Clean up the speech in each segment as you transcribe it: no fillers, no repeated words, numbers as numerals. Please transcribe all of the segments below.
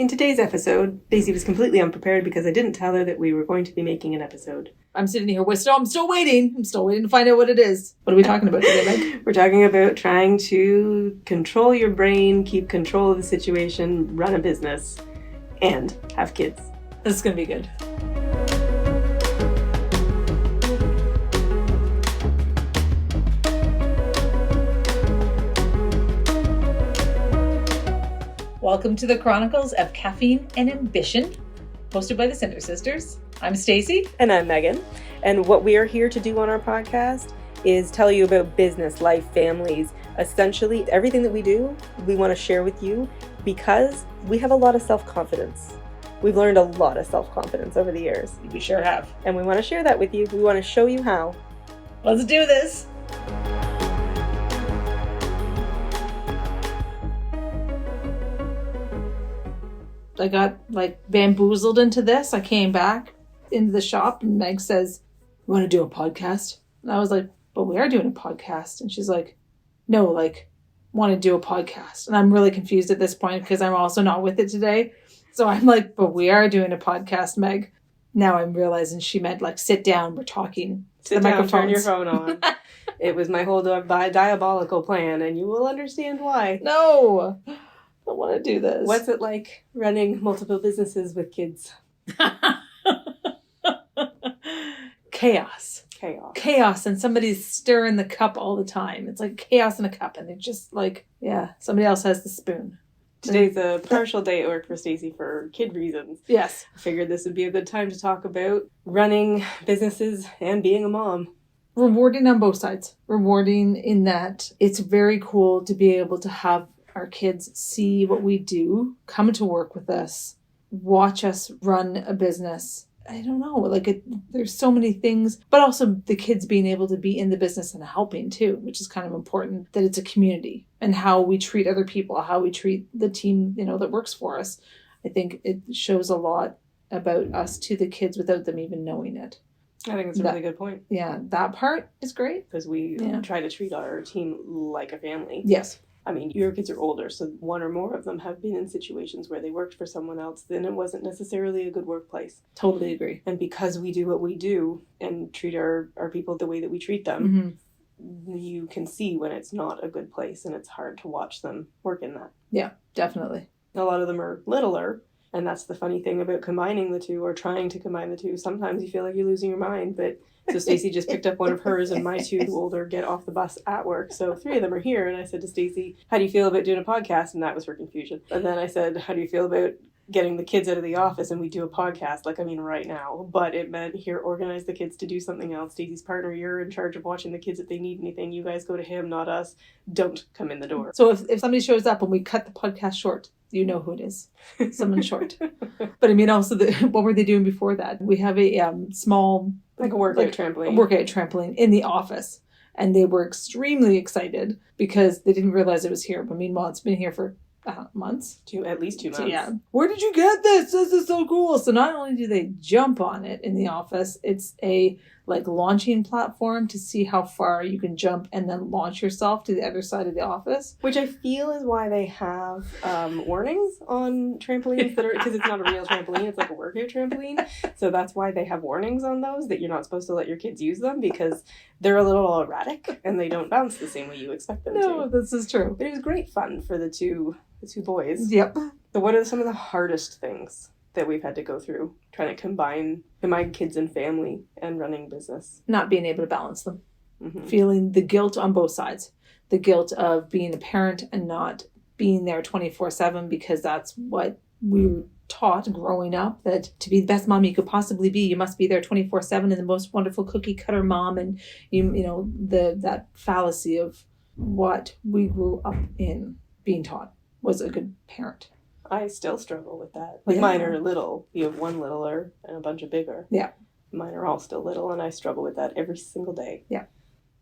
In today's episode, Daisy was completely unprepared because I didn't tell her that we were going to be making an episode. I'm sitting here. I'm still waiting. I'm still waiting to find out what it is. What are we talking about today, Meg? We're talking about trying to control your brain, keep control of the situation, run a business, and have kids. This is going to be good. Welcome to the Chronicles of Caffeine and Ambition, hosted by the Cinder Sisters. I'm Stacey. And I'm Megan. And what we are here to do on our podcast is tell you about business, life, families. Essentially, everything that we do, we want to share with you because we have a lot of self-confidence. We've learned a lot of self-confidence over the years. We sure have. And we want to share that with you. We want to show you how. Let's do this. I got bamboozled into this. I came back into the shop and Meg says, "You want to do a podcast?" And I was like, "But we are doing a podcast." And she's like, "No, want to do a podcast." And I'm really confused at this point because I'm also not with it today. So I'm like, "But we are doing a podcast, Meg." Now I'm realizing she meant sit down, we're talking. Sit down, turn your phone on. It was my whole diabolical plan, and you will understand why. No, I don't want to do this. What's it like running multiple businesses with kids? Chaos, and somebody's stirring the cup all the time. It's like chaos in a cup, and it's just somebody else has the spoon. Today's a partial day at work for Stacey for kid reasons. Yes. I figured this would be a good time to talk about running businesses and being a mom. Rewarding on both sides. Rewarding in that it's very cool to be able to have our kids see what we do, come to work with us, watch us run a business. I don't know, there's so many things, but also the kids being able to be in the business and helping too, which is kind of important, that it's a community and how we treat other people, how we treat the team, that works for us. I think it shows a lot about us to the kids without them even knowing it. I think it's a really good point. Yeah, that part is great. Because we try to treat our team like a family. Yes. I mean, your kids are older, so one or more of them have been in situations where they worked for someone else, then it wasn't necessarily a good workplace. Totally agree. And because we do what we do and treat our people the way that we treat them, you can see when it's not a good place, and it's hard to watch them work in that. Yeah, definitely. A lot of them are littler, and that's the funny thing about combining the two or trying to combine the two. Sometimes you feel like you're losing your mind, but... So Stacey just picked up one of hers, and my two older get off the bus at work. So 3 of them are here, and I said to Stacey, "How do you feel about doing a podcast?" And that was her confusion. And then I said, "How do you feel about getting the kids out of the office and we do a podcast?" Right now. But it meant, here, organize the kids to do something else. Stacey's partner, you're in charge of watching the kids if they need anything. You guys go to him, not us. Don't come in the door. So if somebody shows up and we cut the podcast short, you know who it is. Someone short. But I mean, also, what were they doing before that? We have a small... Like a workout trampoline. A workout trampoline in the office. And they were extremely excited because they didn't realize it was here. But meanwhile, it's been here for months. At least 2 months. So, yeah. Where did you get this? This is so cool. So not only do they jump on it in the office, it's a launching platform to see how far you can jump and then launch yourself to the other side of the office. Which I feel is why they have warnings on trampolines because it's not a real trampoline, it's like a workout trampoline. So that's why they have warnings on those, that you're not supposed to let your kids use them because they're a little erratic and they don't bounce the same way you expect them to. No, this is true. But it was great fun for the two boys. Yep. So what are some of the hardest things that we've had to go through trying to combine kids and family and running business? Not being able to balance them. Feeling the guilt on both sides. The guilt of being a parent and not being there 24/7 because that's what we were taught growing up, that to be the best mom you could possibly be, you must be there 24/7 and the most wonderful cookie cutter mom, and that fallacy of what we grew up in being taught was a good parent. I still struggle with that. Mine are little. You have one littler and a bunch of bigger. Yeah. Mine are all still little, and I struggle with that every single day. Yeah.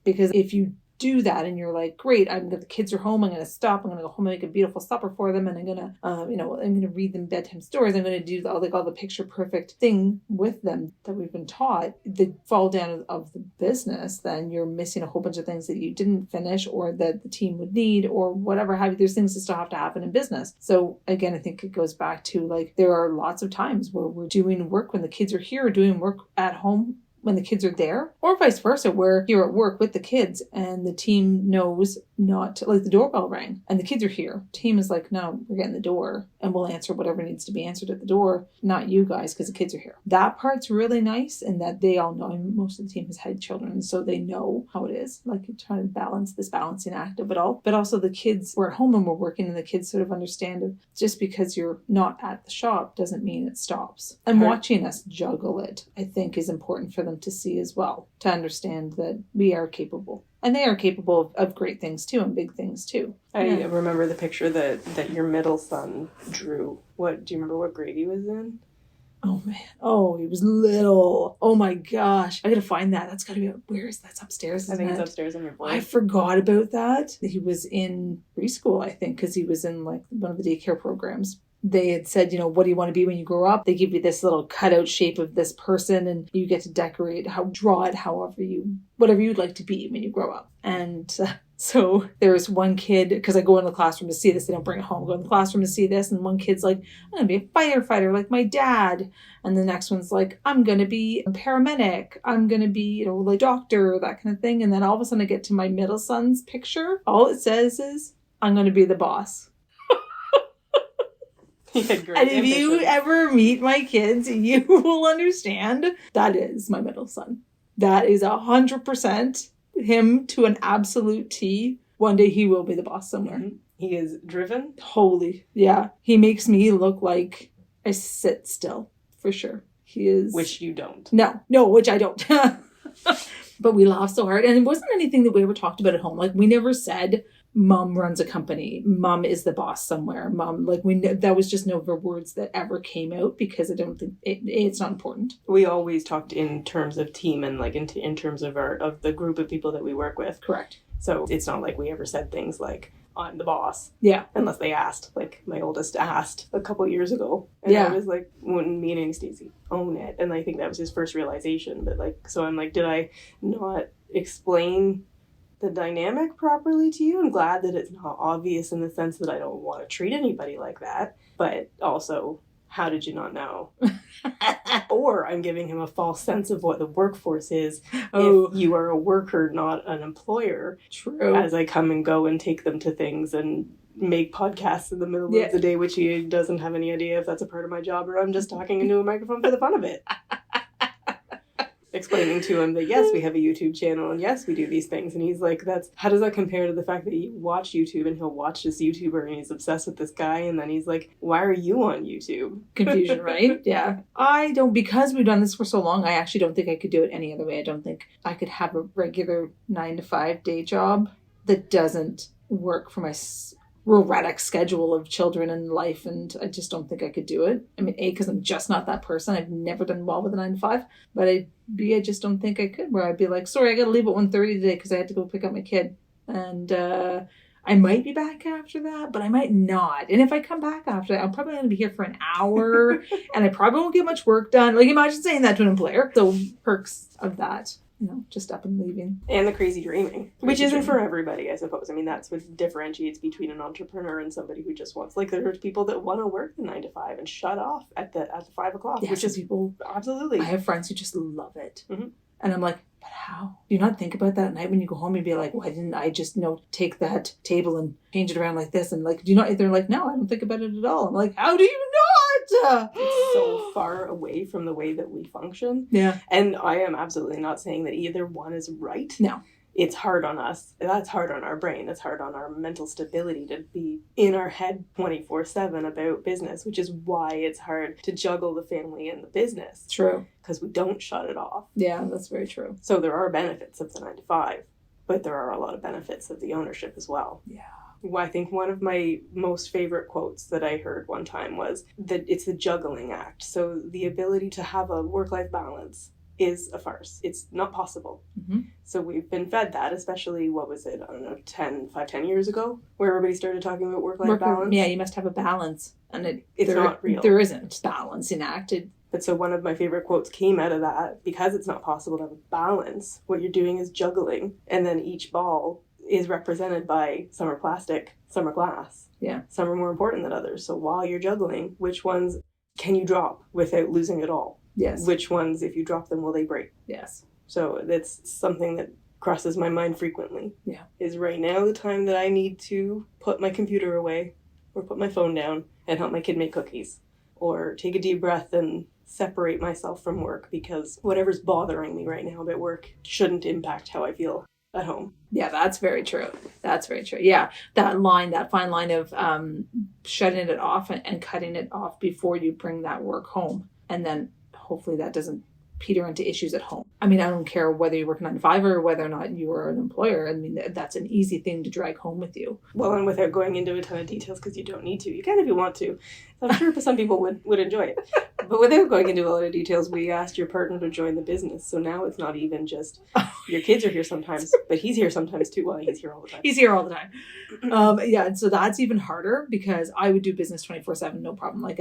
Because if you do that and you're like, great, the kids are home, I'm going to stop, I'm going to go home and make a beautiful supper for them, and I'm going to, I'm going to read them bedtime stories, I'm going to do all the picture perfect thing with them that we've been taught. The fall down of the business, then you're missing a whole bunch of things that you didn't finish or that the team would need or whatever have you. There's things that still have to happen in business. So again, I think it goes back to like, there are lots of times where we're doing work when the kids are here, doing work at home when the kids are there, or vice versa, where you're at work with the kids and the team knows not to, like the doorbell rang and the kids are here. Team is like, no, we're getting the door and we'll answer whatever needs to be answered at the door, not you guys, because the kids are here. That part's really nice, and that they all know. I mean, most of the team has had children, so they know how it is. Like you're trying to balance this balancing act of it all. But also the kids, we're at home and we're working, and the kids sort of understand that just because you're not at the shop doesn't mean it stops. And watching us juggle it, I think, is important for them to see as well, to understand that we are capable. And they are capable of great things too, and big things too. I remember the picture that your middle son drew. Do you remember what grade he was in? Oh man. Oh, he was little. Oh my gosh. I gotta find that. That's gotta be, that's upstairs? I think it's upstairs on your board. I forgot about that. He was in preschool, I think, because he was in like one of the daycare programs. They had said, what do you want to be when you grow up? They give you this little cutout shape of this person, and you get to decorate, draw it whatever you'd like to be when you grow up. And so there's one kid, because I go in the classroom to see this, they don't bring it home, I go in the classroom to see this, and one kid's like, I'm going to be a firefighter like my dad. And the next one's like, I'm going to be a paramedic. I'm going to be, like doctor, that kind of thing. And then all of a sudden I get to my middle son's picture. All it says is, I'm going to be the boss. He had great and if ambitions. you ever meet my kids, you will understand that is my middle son. That is 100% him to an absolute T. One day he will be the boss somewhere. Mm-hmm. He is driven. Holy, yeah. He makes me look like I sit still, for sure. He is. Which you don't. No, which I don't. But we laugh so hard. And it wasn't anything that we ever talked about at home. Like, we never said, Mom runs a company. Mom is the boss somewhere. Mom, that was just never words that ever came out, because I don't think it's not important. We always talked in terms of team and like in terms of the group of people that we work with. Correct. So it's not like we ever said things like, I'm the boss. Yeah. Unless they asked. Like my oldest asked a couple years ago. And I was like, when me and Stacey own it. And I think that was his first realization. But so I'm like, did I not explain the dynamic properly to you? I'm glad that it's not obvious in the sense that I don't want to treat anybody like that. But also, how did you not know? Or I'm giving him a false sense of what the workforce is if you are a worker, not an employer. True. As I come and go and take them to things and make podcasts in the middle of the day, which he doesn't have any idea if that's a part of my job or I'm just talking into a microphone for the fun of it. Explaining to him that yes, we have a YouTube channel and yes, we do these things. And he's like, how does that compare to the fact that you watch YouTube and he'll watch this YouTuber and he's obsessed with this guy, and then he's like, why are you on YouTube? Confusion, right? Yeah. I don't, because we've done this for so long, I actually don't think I could do it any other way. I don't think I could have a regular 9-to-5 day job that doesn't work for my erratic schedule of children and life, and I just don't think I could do it. I mean, A, because I'm just not that person. I've never done well with a 9-to-5, but B, I just don't think I could, where I'd be like, sorry, I gotta leave at 1:30 today because I had to go pick up my kid, and I might be back after that, but I might not. And if I come back after that, I'm probably going to be here for an hour and I probably won't get much work done. Like, imagine saying that to an employer. So perks of that, just up and leaving. And the crazy dreaming, which isn't for everybody, I suppose. I mean, that's what differentiates between an entrepreneur and somebody who just wants, like, there's people that want to work the 9-to-5 and shut off at the 5 o'clock, yes, which is people. Absolutely. I have friends who just love it. Mm-hmm. And I'm like, but how? Do you not think about that at night when you go home and be like, why didn't I just, take that table and change it around like this? And like, do you not? They're like, no, I don't think about it at all. I'm like, how do you not? It's so far away from the way that we function. Yeah. And I am absolutely not saying that either one is right. No. It's hard on us. That's hard on our brain. It's hard on our mental stability to be in our head 24/7 about business, which is why it's hard to juggle the family and the business. True. Because we don't shut it off. Yeah, that's very true. So there are benefits of the 9-to-5, but there are a lot of benefits of the ownership as well. Yeah. I think one of my most favorite quotes that I heard one time was that it's the juggling act. So the ability to have a work-life balance is a farce. It's not possible. Mm-hmm. So we've been fed that, especially, what was it, I don't know, 10 years ago, where everybody started talking about work-life balance. Yeah, you must have a balance. And it's not real. There isn't balance enacted. But so one of my favorite quotes came out of that. Because it's not possible to have a balance, what you're doing is juggling. And then each ball is represented by some are plastic, some are glass. Yeah. Some are more important than others. So while you're juggling, which ones can you drop without losing it all? Yes. Which ones, if you drop them, will they break? Yes. So that's something that crosses my mind frequently. Yeah. Is right now the time that I need to put my computer away or put my phone down and help my kid make cookies, or take a deep breath and separate myself from work, because whatever's bothering me right now about work shouldn't impact how I feel at home. Yeah, that's very true. That's very true. Yeah, that fine line of shutting it off and cutting it off before you bring that work home. And then hopefully that doesn't peter into issues at home. I mean, I don't care whether you're working 9 to 5 or whether or not you are an employer. I mean, that's an easy thing to drag home with you. Well, and without going into a ton of details, because you don't need to. You can if you want to. I'm sure some people would enjoy it. But without going into a lot of details, we asked your partner to join the business. So now it's not even just your kids are here sometimes, but he's here sometimes too. Well, he's here all the time. He's here all the time. Yeah, and so that's even harder, because I would do business 24/7, no problem. Like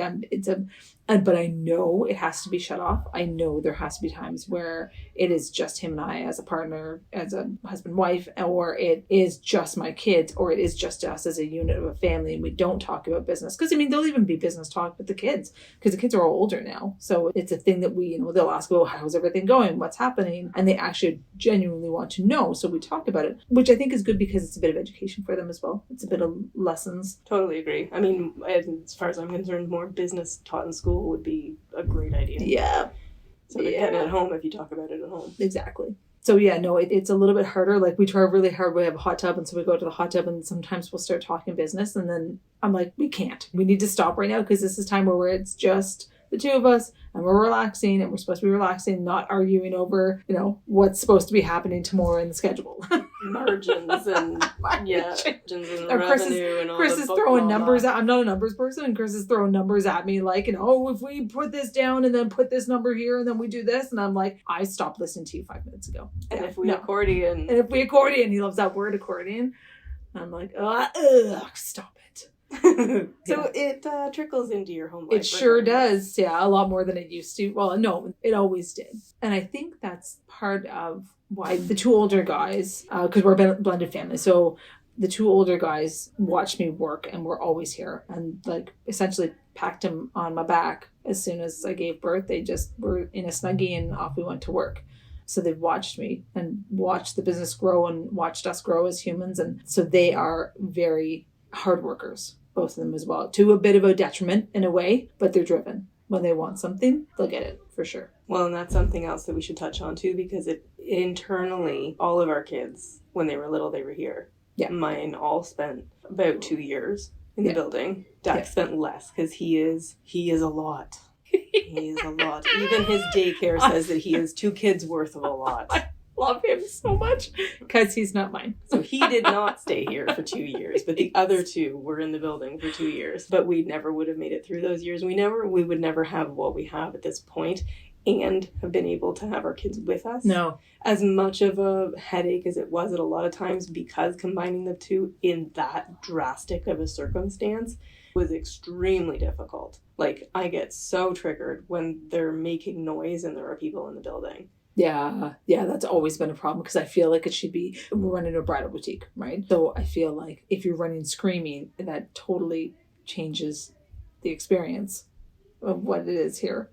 but I know it has to be shut off. I know there has to be times where it is just him and I as a partner, as a husband, wife, or it is just my kids, or it is just us as a unit of a family, and we don't talk about business. Because I mean, there'll even be business talk with the kids, because the kids are all older now. So it's a thing that we, they'll ask, oh, how's everything going? What's happening? And they actually genuinely want to know. So we talk about it, which I think is good, because it's a bit of education for them as well. It's a bit of lessons. Totally agree. I mean, as far as I'm concerned, more business taught in school would be a great idea. Yeah. So they get it at home if you talk about it at home. Exactly. So yeah, no, it's a little bit harder. Like we try really hard. We have a hot tub, and so we go to the hot tub, and sometimes we'll start talking business, and then I'm like, we can't. We need to stop right now, because this is time where it's just the two of us, and we're relaxing, and we're supposed to be relaxing, not arguing over, what's supposed to be happening tomorrow in the schedule. Margins and margins and revenue and all. Chris is throwing numbers at. I'm not a numbers person, and Chris is throwing numbers at me like, if we put this down and then put this number here and then we do this, and I'm like, I stopped listening to you 5 minutes ago. And if we accordion, he loves that word accordion. I'm like, stop it. So it trickles into your home life. It sure does. Yeah, a lot more than it used to. Well, no, it always did. And I think that's part of why the two older guys, because we're a blended family, so the two older guys watched me work and were always here, and like essentially packed him on my back as soon as I gave birth. They just were in a Snuggie and off we went to work. So they've watched me and watched the business grow and watched us grow as humans. And so they are very hard workers, both of them as well, to a bit of a detriment in a way, but they're driven. When they want something, they'll get it for sure. Well, and that's something else that we should touch on too, because it internally, all of our kids, when they were little, they were here. Yeah. Mine all spent about 2 years in the building. Dax spent less, because he is a lot. He is a lot. Even his daycare says that he is 2 kids worth of a lot. I love him so much, because he's not mine. So he did not stay here for 2 years, but the other 2 were in the building for 2 years. But we never would have made it through those years. We would never have what we have at this point, and have been able to have our kids with us. No. As much of a headache as it was at a lot of times, because combining the two in that drastic of a circumstance was extremely difficult. Like, I get so triggered when they're making noise and there are people in the building. Yeah, that's always been a problem, because I feel like it should be, we're running a bridal boutique, right? So I feel like if you're running screaming, that totally changes the experience of what it is here.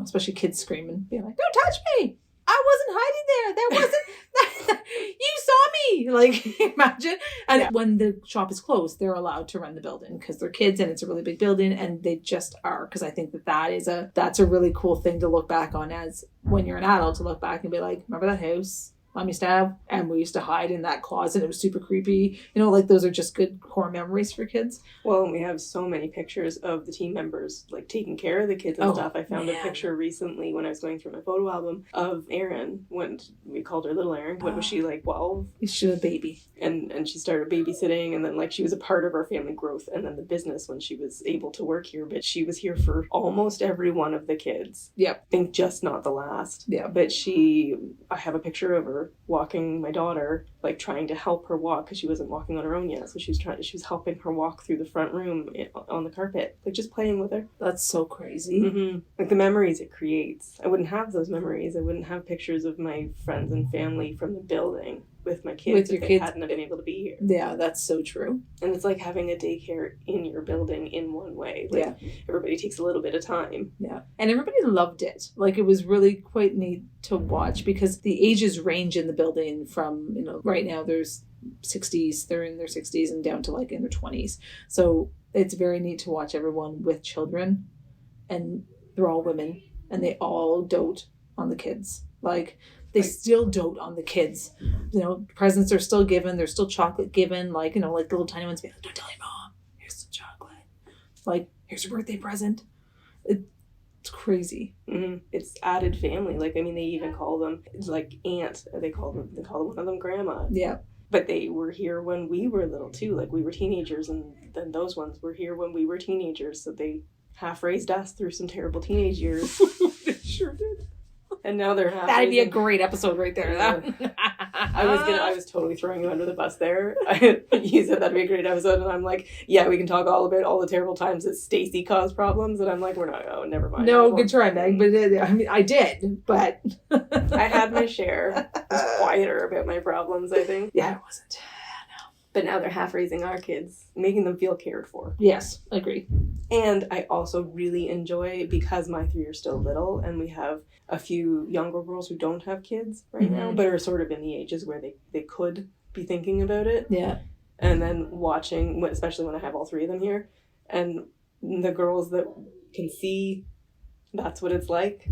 Especially kids screaming, being like, don't touch me! I wasn't hiding there! That wasn't... You saw me! Like, imagine. And when the shop is closed, they're allowed to run the building, because they're kids and it's a really big building, and they just are. Because I think that's a really cool thing to look back on, as when you're an adult, to look back and be like, remember that house? Mom used to have, and we used to hide in that closet. It was super creepy. You know, like those are just good core memories for kids. Well, and we have so many pictures of the team members like taking care of the kids and stuff. I found a picture recently when I was going through my photo album of Erin, when we called her little Erin. What was she, like 12? She was a baby. And she started babysitting, and then like she was a part of our family growth and then the business when she was able to work here. But she was here for almost every one of the kids. Yep. I think just not the last. Yeah. But I have a picture of her walking my daughter, like trying to help her walk because she wasn't walking on her own yet. So she was helping her walk through the front room on the carpet, like just playing with her. That's so crazy. Mm-hmm. Like the memories it creates. I wouldn't have those memories. I wouldn't have pictures of my friends and family from the building with my kids if they hadn't been able to be here. Yeah, that's so true. And it's like having a daycare in your building in one way. Like everybody takes a little bit of time. Yeah. And everybody loved it. Like it was really quite neat to watch because the ages range in the building from, you know, right now there's 60s, they're in their 60s and down to like in their 20s. So it's very neat to watch everyone with children, and they're all women and they all dote on the kids. Like they still dote on the kids. You know, presents are still given. There's still chocolate given. Like, you know, like the little tiny ones be like, don't tell your mom. Here's some chocolate. Like, here's your birthday present. It's crazy. Mm-hmm. It's added family. Like, I mean, they even call them like aunt. They call one of them grandma. Yeah. But they were here when we were little too. Like we were teenagers, and then those ones were here when we were teenagers. So they half raised us through some terrible teenage years. They sure did. And now they're half. That'd be a great episode right there. Yeah. I was totally throwing you under the bus there. You said that'd be a great episode, and I'm like, yeah, we can talk all about all the terrible times that Stacy caused problems, and I'm like, we're not. Oh, never mind. No, good try, Meg. But I did, but I had my share. I was quieter about my problems, I think. Yeah, it wasn't. But now they're half raising our kids, making them feel cared for. Yes, agree. And I also really enjoy, because my 3 are still little, and we have a few younger girls who don't have kids right now, but are sort of in the ages where they could be thinking about it. Yeah. And then watching, especially when I have all 3 of them here, and the girls that can see that's what it's like.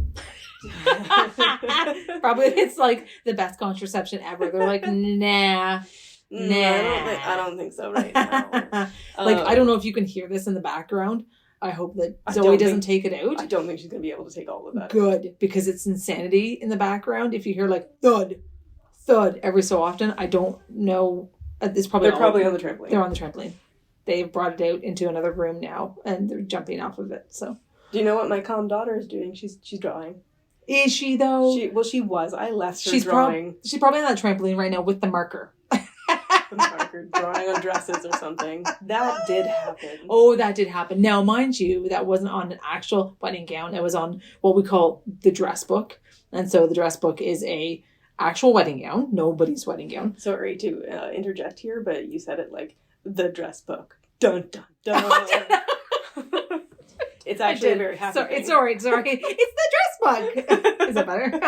Probably it's like the best contraception ever. They're like, nah. I don't think so right now. Like, I don't know if you can hear this in the background. I hope that Zoe doesn't take it out. I don't think she's going to be able to take all of that. Good, because it's insanity in the background. If you hear like thud, thud every so often, I don't know. They're probably on the trampoline. They're on the trampoline. They've brought it out into another room now, and they're jumping off of it. So, do you know what my calm daughter is doing? She's drawing. Is she though? She was. I left her drawing. She's probably on that trampoline right now with the marker. Drawing on dresses or something. That did happen. Oh, that did happen. Now, mind you, that wasn't on an actual wedding gown. It was on what we call the dress book. And so the dress book is a actual wedding gown. Nobody's wedding gown. Sorry to interject here, but you said it like the dress book. Dun, dun, dun. It's actually a very happy thing. Sorry. It's the dress book. Is that better?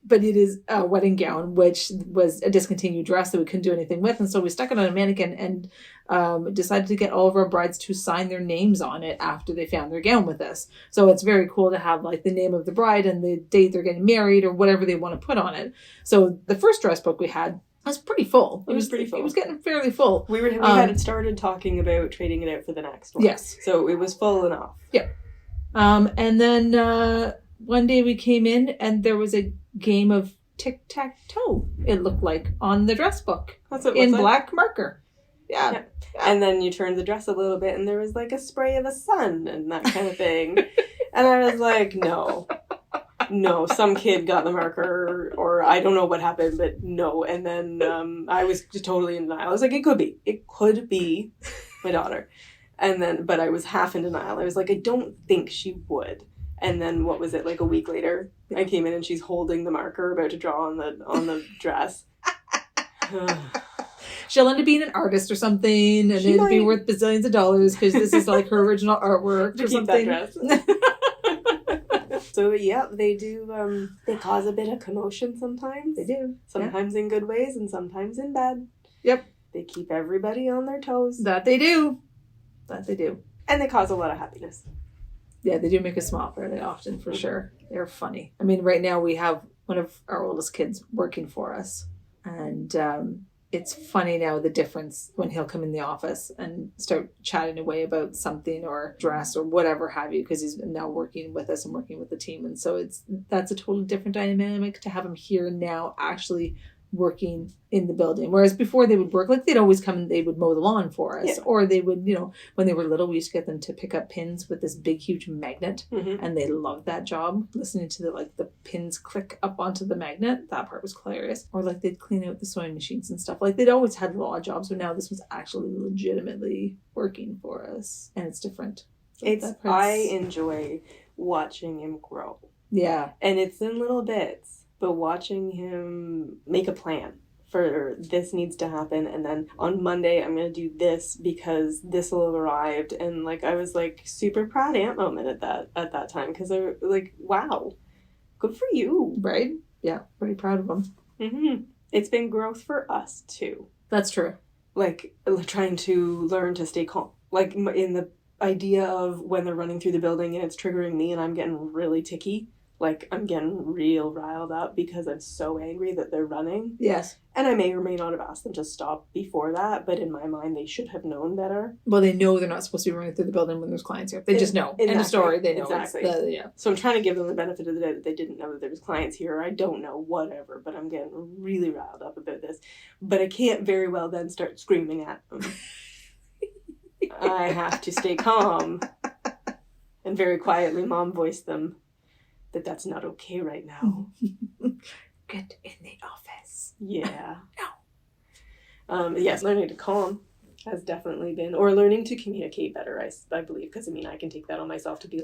But it is a wedding gown, which was a discontinued dress that we couldn't do anything with. And so we stuck it on a mannequin and decided to get all of our brides to sign their names on it after they found their gown with us. So it's very cool to have like the name of the bride and the date they're getting married or whatever they want to put on it. So the first dress book we had was pretty full. It was pretty full. It was getting fairly full. We had started talking about trading it out for the next one. Yes. So it was full enough. Yeah. And then one day we came in and there was a game of tic-tac-toe, it looked like, on the dress book. That's what in black marker. Yeah. And then you turned the dress a little bit and there was like a spray of a sun and that kind of thing. And I was like, no, some kid got the marker or I don't know what happened, but no. And then I was totally in denial. I was like, it could be my daughter. And then, but I was half in denial. I was like, I don't think she would. And then what was it, like a week later, I came in and she's holding the marker about to draw on the dress. She'll end up being an artist or something, and it'll be worth bazillions of dollars because this is like her original artwork or something. That dress. So yeah, they do. They cause a bit of commotion sometimes. They do. Sometimes in good ways and sometimes in bad. Yep. They keep everybody on their toes. That they do. And they cause a lot of happiness. Yeah, they do make us smile fairly often, for sure. They're funny. I mean, right now we have one of our oldest kids working for us. And it's funny now, the difference when he'll come in the office and start chatting away about something or dress or whatever have you, because he's now working with us and working with the team. And so that's a totally different dynamic to have him here now actually working in the building. Whereas before they would work, like they'd always come and they would mow the lawn for us. Yeah. Or they would, when they were little, we used to get them to pick up pins with this big, huge magnet. Mm-hmm. And they loved that job. Listening to the pins click up onto the magnet. That part was hilarious. Or like they'd clean out the sewing machines and stuff. Like they'd always had little odd jobs, but now this was actually legitimately working for us. And it's different. I enjoy watching him grow. Yeah. And it's in little bits. But watching him make a plan for this needs to happen, and then on Monday I'm going to do this because this will have arrived, and I was super proud aunt moment at that time, because I wow, good for you. Right? Yeah, pretty proud of him. Mm-hmm. It's been growth for us too. That's true. Trying to learn to stay calm, in the idea of when they're running through the building and it's triggering me and I'm getting really ticky. I'm getting real riled up because I'm so angry that they're running. Yes. And I may or may not have asked them to stop before that, but in my mind, they should have known better. Well, they know they're not supposed to be running through the building when there's clients here. They just know. Exactly. End of story. They know. Exactly. Yeah. So I'm trying to give them the benefit of the doubt that they didn't know that there was clients here. Or I don't know, whatever, but I'm getting really riled up about this. But I can't very well then start screaming at them. I have to stay calm and very quietly mom voice them that's not okay right now. Get in the office. Yeah. No. Yes, learning to calm has definitely been, or learning to communicate better, I believe, because I can take that on myself to be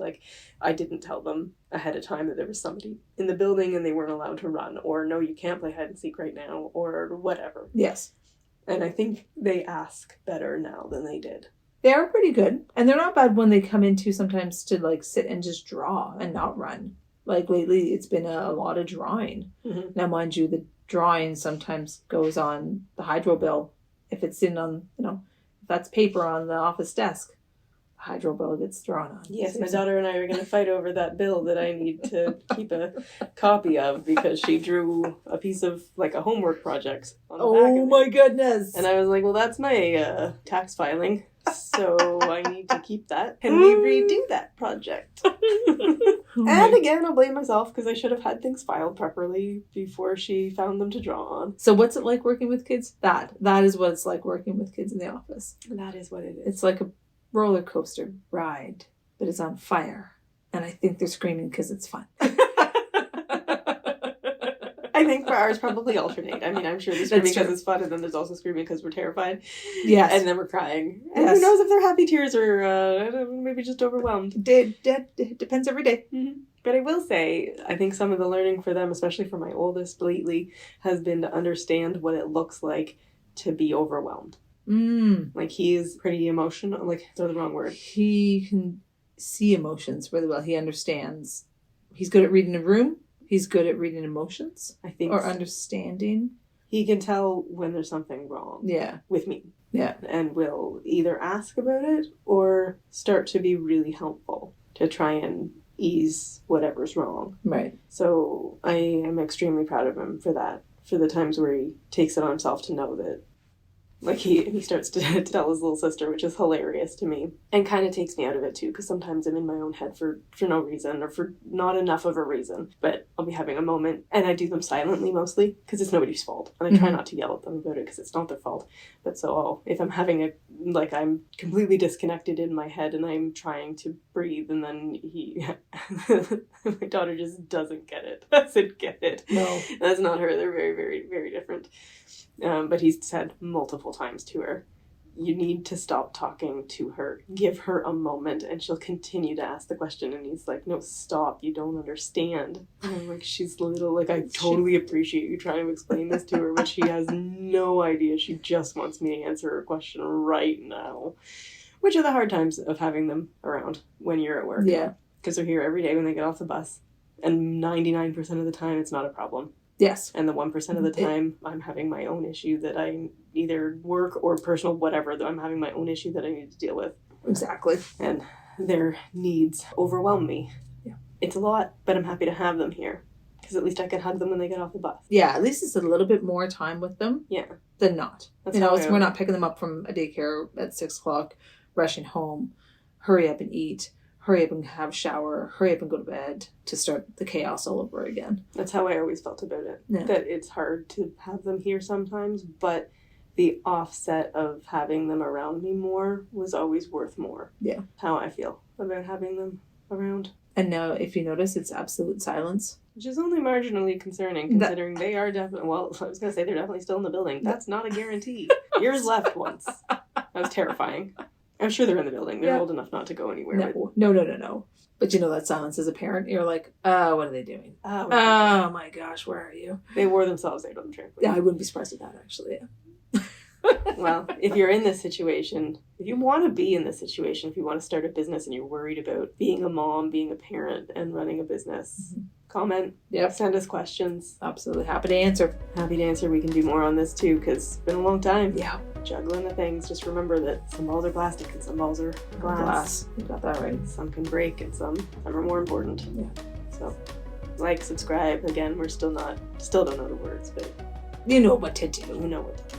I didn't tell them ahead of time that there was somebody in the building and they weren't allowed to run, or no, you can't play hide and seek right now, or whatever. Yes. And I think they ask better now than they did. They are pretty good. And they're not bad when they come into sometimes to sit and just draw and not run. Lately, it's been a lot of drawing. Mm-hmm. Now, mind you, the drawing sometimes goes on the hydro bill. If it's sitting on, if that's paper on the office desk, the hydro bill gets drawn on. Yes, my daughter and I are going to fight over that bill that I need to keep a copy of because she drew a piece of, a homework project on the back of it. Oh, my goodness. And I was like, well, that's my tax filing, so I need to keep that. Can we redo that project? And again, I'll blame myself because I should have had things filed properly before she found them to draw on. So what's it like working with kids? That is what it's like working with kids in the office. That is what it is. It's like a roller coaster ride, but it's on fire. And I think they're screaming because it's fun. I think for ours probably alternate. I'm sure there's screaming because it's fun, and then there's also screaming because we're terrified. Yes. And then we're crying. And who knows if they're happy tears or maybe just overwhelmed. It depends every day. Mm-hmm. But I will say, I think some of the learning for them, especially for my oldest lately, has been to understand what it looks like to be overwhelmed. He is pretty emotional. That's the wrong word. He can see emotions really well. He understands. He's good at reading a room. He's good at reading emotions, I think, or understanding. He can tell when there's something wrong. Yeah. With me. Yeah. And will either ask about it or start to be really helpful to try and ease whatever's wrong. Right. So I am extremely proud of him for that, for the times where he takes it on himself to know that. He starts to tell his little sister, which is hilarious to me. And kind of takes me out of it, too, because sometimes I'm in my own head for no reason or for not enough of a reason. But I'll be having a moment, and I do them silently mostly, because it's nobody's fault. And I try not to yell at them about it, because it's not their fault. But if I'm having I'm completely disconnected in my head, and I'm trying to breathe, and then my daughter just doesn't get it. Doesn't get it. No. That's not her. They're very, very, very different. But he's said multiple times to her, you need to stop talking to her. Give her a moment, and she'll continue to ask the question. And he's like, no, stop. You don't understand. And I'm like, she's little. I totally appreciate you trying to explain this to her, but she has no idea. She just wants me to answer her question right now. Which are the hard times of having them around when you're at work. Yeah. Because they're here every day when they get off the bus. And 99% of the time, it's not a problem. Yes. And the 1% of the time, I'm having my own issue that I either work or personal, whatever, that I'm having my own issue that I need to deal with. Exactly. And their needs overwhelm me. Yeah. It's a lot, but I'm happy to have them here. Because at least I can hug them when they get off the bus. Yeah, at least it's a little bit more time with them. Yeah. Than not. That's We're not picking them up from a daycare at 6 o'clock, rushing home, hurry up and eat, hurry up and have a shower, hurry up and go to bed to start the chaos all over again. That's how I always felt about it. Yeah. That it's hard to have them here sometimes, but the offset of having them around me more was always worth more. Yeah. How I feel about having them around. And now, if you notice, it's absolute silence. Which is only marginally concerning, considering they are definitely, well, I was going to say they're definitely still in the building. That's not a guarantee. Yours left once. That was terrifying. I'm sure they're in the building. They're old enough not to go anywhere. No. But that silence as a parent, you're like, what are they doing? Oh my gosh, where are you? They wore themselves out on the trampoline. Yeah, I wouldn't be surprised at that, actually. Yeah. Well, if you're in this situation, if you want to be in this situation, if you want to start a business and you're worried about being a mom, being a parent, and running a business, comment. Yep. Send us questions. Absolutely. Happy to answer. Happy to answer. We can do more on this too, because it's been a long time. Yeah. Juggling the things. Just remember that some balls are plastic and some balls are glass. You got that right. Some can break and some are more important. Yeah. So, subscribe. Again, we're still don't know the words, but you know what to do. You know what to do.